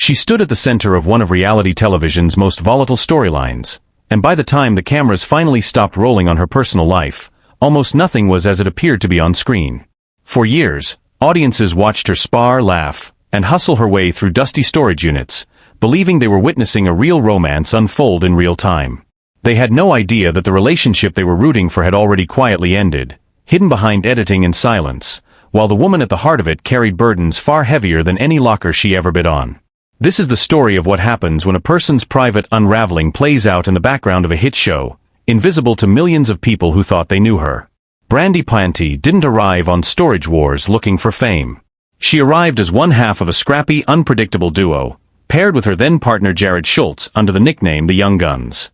She stood at the center of one of reality television's most volatile storylines, and by the time the cameras finally stopped rolling on her personal life, almost nothing was as it appeared to be on screen. For years, audiences watched her spar, laugh, and hustle her way through dusty storage units, believing they were witnessing a real romance unfold in real time. They had no idea that the relationship they were rooting for had already quietly ended, hidden behind editing and silence, while the woman at the heart of it carried burdens far heavier than any locker she ever bid on. This is the story of what happens when a person's private unraveling plays out in the background of a hit show, invisible to millions of people who thought they knew her. Brandi Planti didn't arrive on Storage Wars looking for fame. She arrived as one half of a scrappy, unpredictable duo, paired with her then-partner Jared Schultz under the nickname the Young Guns.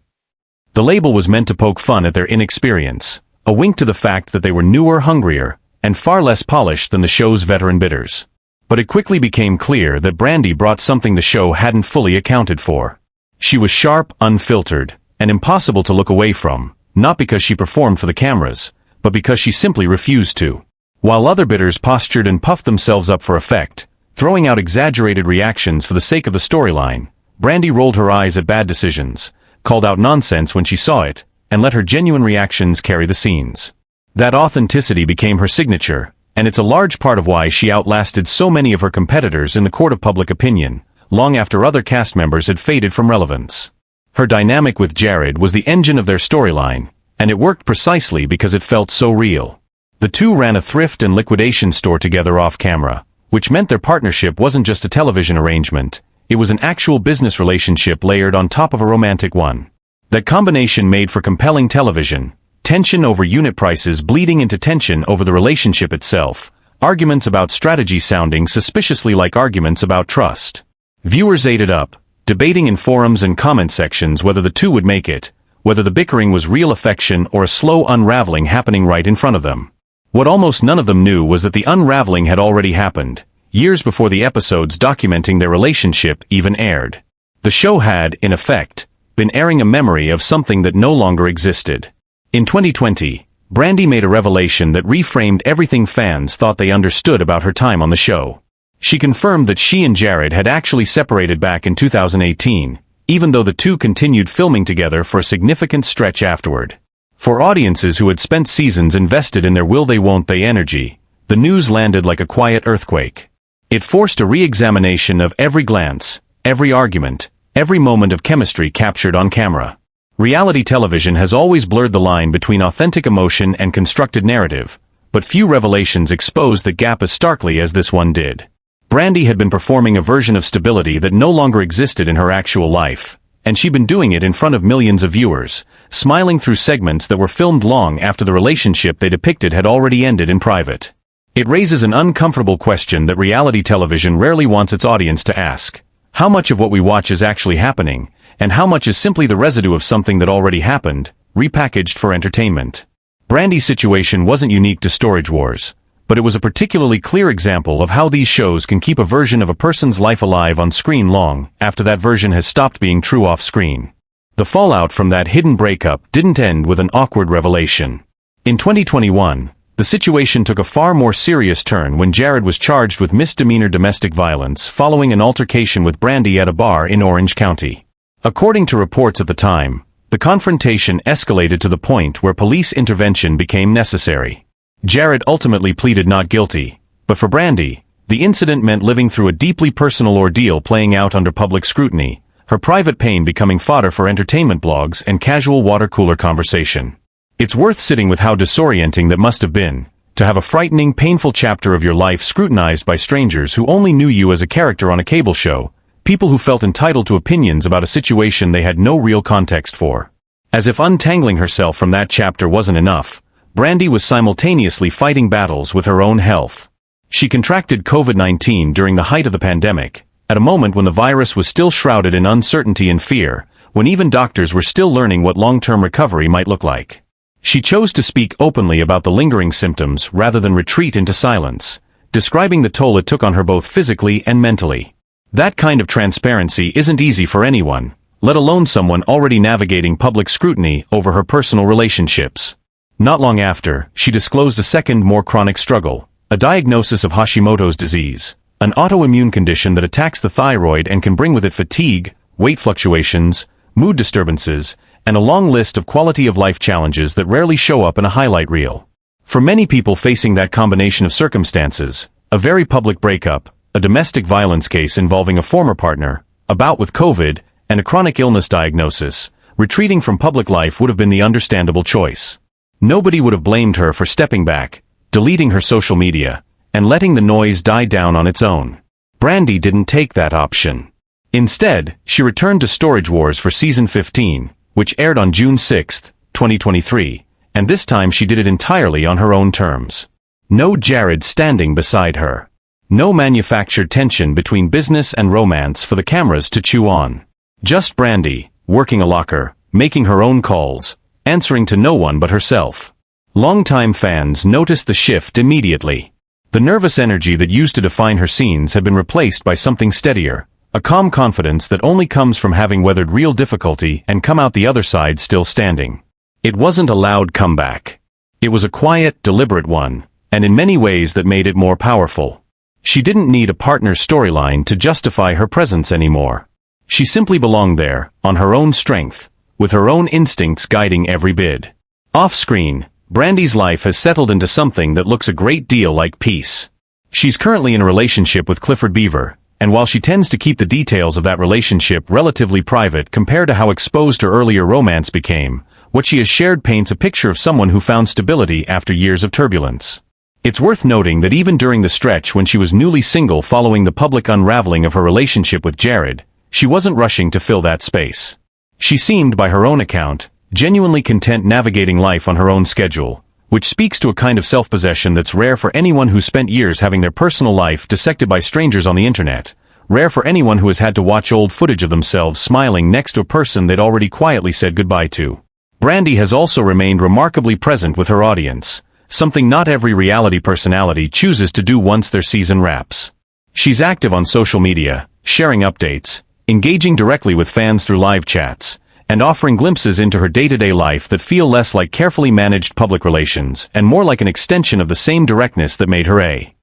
The label was meant to poke fun at their inexperience, a wink to the fact that they were newer, hungrier, and far less polished than the show's veteran bidders. But it quickly became clear that Brandi brought something the show hadn't fully accounted for. She was sharp, unfiltered, and impossible to look away from, not because she performed for the cameras, but because she simply refused to. While other bidders postured and puffed themselves up for effect, throwing out exaggerated reactions for the sake of the storyline, Brandi rolled her eyes at bad decisions, called out nonsense when she saw it, and let her genuine reactions carry the scenes. That authenticity became her signature, and it's a large part of why she outlasted so many of her competitors in the court of public opinion, long after other cast members had faded from relevance. Her dynamic with Jared was the engine of their storyline, and it worked precisely because it felt so real. The two ran a thrift and liquidation store together off-camera, which meant their partnership wasn't just a television arrangement, it was an actual business relationship layered on top of a romantic one. That combination made for compelling television, tension over unit prices bleeding into tension over the relationship itself, arguments about strategy sounding suspiciously like arguments about trust. Viewers ate it up, debating in forums and comment sections whether the two would make it, whether the bickering was real affection or a slow unraveling happening right in front of them. What almost none of them knew was that the unraveling had already happened, years before the episodes documenting their relationship even aired. The show had, in effect, been airing a memory of something that no longer existed. In 2020, Brandi made a revelation that reframed everything fans thought they understood about her time on the show. She confirmed that she and Jared had actually separated back in 2018, even though the two continued filming together for a significant stretch afterward. For audiences who had spent seasons invested in their will-they-won't-they energy, the news landed like a quiet earthquake. It forced a re-examination of every glance, every argument, every moment of chemistry captured on camera. Reality television has always blurred the line between authentic emotion and constructed narrative, but few revelations exposed the gap as starkly as this one did. Brandi had been performing a version of stability that no longer existed in her actual life, and she'd been doing it in front of millions of viewers, smiling through segments that were filmed long after the relationship they depicted had already ended in private. It raises an uncomfortable question that reality television rarely wants its audience to ask. How much of what we watch is actually happening, and how much is simply the residue of something that already happened, repackaged for entertainment? Brandi's situation wasn't unique to Storage Wars, but it was a particularly clear example of how these shows can keep a version of a person's life alive on screen long after that version has stopped being true off-screen. The fallout from that hidden breakup didn't end with an awkward revelation. In 2021, the situation took a far more serious turn when Jared was charged with misdemeanor domestic violence following an altercation with Brandi at a bar in Orange County. According to reports at the time, the confrontation escalated to the point where police intervention became necessary. Jared ultimately pleaded not guilty, but for Brandi, the incident meant living through a deeply personal ordeal playing out under public scrutiny, her private pain becoming fodder for entertainment blogs and casual water-cooler conversation. It's worth sitting with how disorienting that must have been, to have a frightening, painful chapter of your life scrutinized by strangers who only knew you as a character on a cable show, people who felt entitled to opinions about a situation they had no real context for. As if untangling herself from that chapter wasn't enough, Brandi was simultaneously fighting battles with her own health. She contracted COVID-19 during the height of the pandemic, at a moment when the virus was still shrouded in uncertainty and fear, when even doctors were still learning what long-term recovery might look like. She chose to speak openly about the lingering symptoms rather than retreat into silence, describing the toll it took on her both physically and mentally. That kind of transparency isn't easy for anyone, let alone someone already navigating public scrutiny over her personal relationships. Not long after, she disclosed a second, more chronic struggle, a diagnosis of Hashimoto's disease, an autoimmune condition that attacks the thyroid and can bring with it fatigue, weight fluctuations, mood disturbances, and a long list of quality-of-life challenges that rarely show up in a highlight reel. For many people facing that combination of circumstances, a very public breakup, a domestic violence case involving a former partner, a bout with COVID, and a chronic illness diagnosis, retreating from public life would have been the understandable choice. Nobody would have blamed her for stepping back, deleting her social media, and letting the noise die down on its own. Brandy didn't take that option. Instead, she returned to Storage Wars for season 15, which aired on June 6, 2023, and this time she did it entirely on her own terms. No Jared standing beside her. No manufactured tension between business and romance for the cameras to chew on. Just Brandy, working a locker, making her own calls, answering to no one but herself. Longtime fans noticed the shift immediately. The nervous energy that used to define her scenes had been replaced by something steadier, a calm confidence that only comes from having weathered real difficulty and come out the other side still standing. It wasn't a loud comeback. It was a quiet, deliberate one, and in many ways that made it more powerful. She didn't need a partner's storyline to justify her presence anymore. She simply belonged there, on her own strength, with her own instincts guiding every bid. Off-screen, Brandy's life has settled into something that looks a great deal like peace. She's currently in a relationship with Clifford Beaver, and while she tends to keep the details of that relationship relatively private compared to how exposed her earlier romance became, what she has shared paints a picture of someone who found stability after years of turbulence. It's worth noting that even during the stretch when she was newly single following the public unraveling of her relationship with Jared, she wasn't rushing to fill that space. She seemed, by her own account, genuinely content navigating life on her own schedule, which speaks to a kind of self-possession that's rare for anyone who spent years having their personal life dissected by strangers on the internet, rare for anyone who has had to watch old footage of themselves smiling next to a person they'd already quietly said goodbye to. Brandy has also remained remarkably present with her audience, something not every reality personality chooses to do once their season wraps. She's active on social media, sharing updates, engaging directly with fans through live chats, and offering glimpses into her day-to-day life that feel less like carefully managed public relations and more like an extension of the same directness that made her a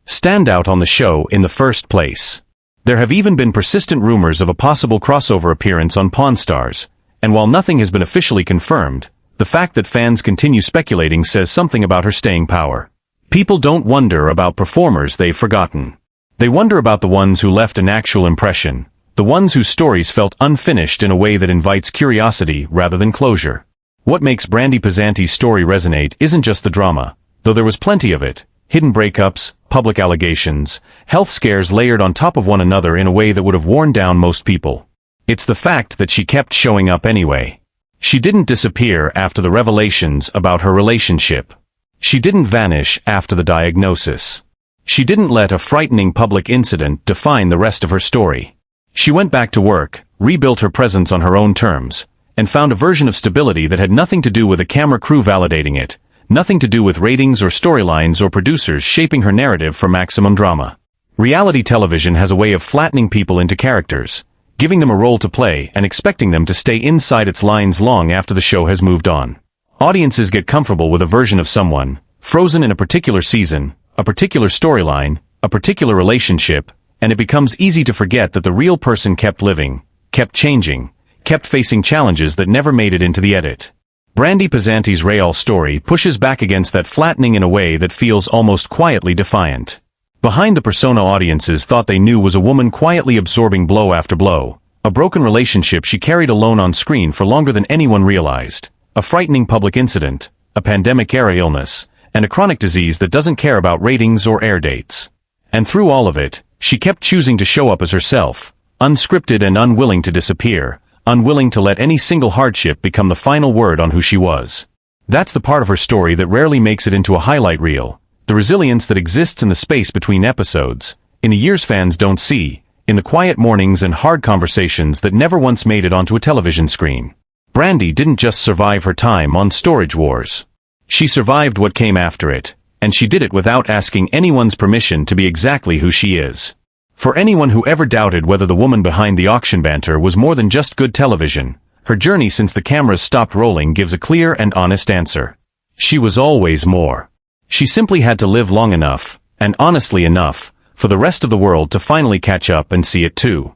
standout on the show in the first place. There have even been persistent rumors of a possible crossover appearance on Pawn Stars, and while nothing has been officially confirmed, the fact that fans continue speculating says something about her staying power. People don't wonder about performers they've forgotten. They wonder about the ones who left an actual impression, the ones whose stories felt unfinished in a way that invites curiosity rather than closure. What makes Brandy Pisanti's story resonate isn't just the drama, though there was plenty of it: hidden breakups, public allegations, health scares layered on top of one another in a way that would have worn down most people. It's the fact that she kept showing up anyway. She didn't disappear after the revelations about her relationship. She didn't vanish after the diagnosis. She didn't let a frightening public incident define the rest of her story. She went back to work, rebuilt her presence on her own terms, and found a version of stability that had nothing to do with a camera crew validating it, nothing to do with ratings or storylines or producers shaping her narrative for maximum drama. Reality television has a way of flattening people into characters, giving them a role to play and expecting them to stay inside its lines long after the show has moved on. Audiences get comfortable with a version of someone, frozen in a particular season, a particular storyline, a particular relationship, and it becomes easy to forget that the real person kept living, kept changing, kept facing challenges that never made it into the edit. Brandy Pisanti's Real story pushes back against that flattening in a way that feels almost quietly defiant. Behind the persona audiences thought they knew was a woman quietly absorbing blow after blow, a broken relationship she carried alone on screen for longer than anyone realized, a frightening public incident, a pandemic-era illness, and a chronic disease that doesn't care about ratings or air dates. And through all of it, she kept choosing to show up as herself, unscripted and unwilling to disappear, unwilling to let any single hardship become the final word on who she was. That's the part of her story that rarely makes it into a highlight reel, the resilience that exists in the space between episodes, in the years fans don't see, in the quiet mornings and hard conversations that never once made it onto a television screen. Brandy didn't just survive her time on Storage Wars. She survived what came after it, and she did it without asking anyone's permission to be exactly who she is. For anyone who ever doubted whether the woman behind the auction banter was more than just good television, her journey since the cameras stopped rolling gives a clear and honest answer. She was always more. She simply had to live long enough, and honestly enough, for the rest of the world to finally catch up and see it too.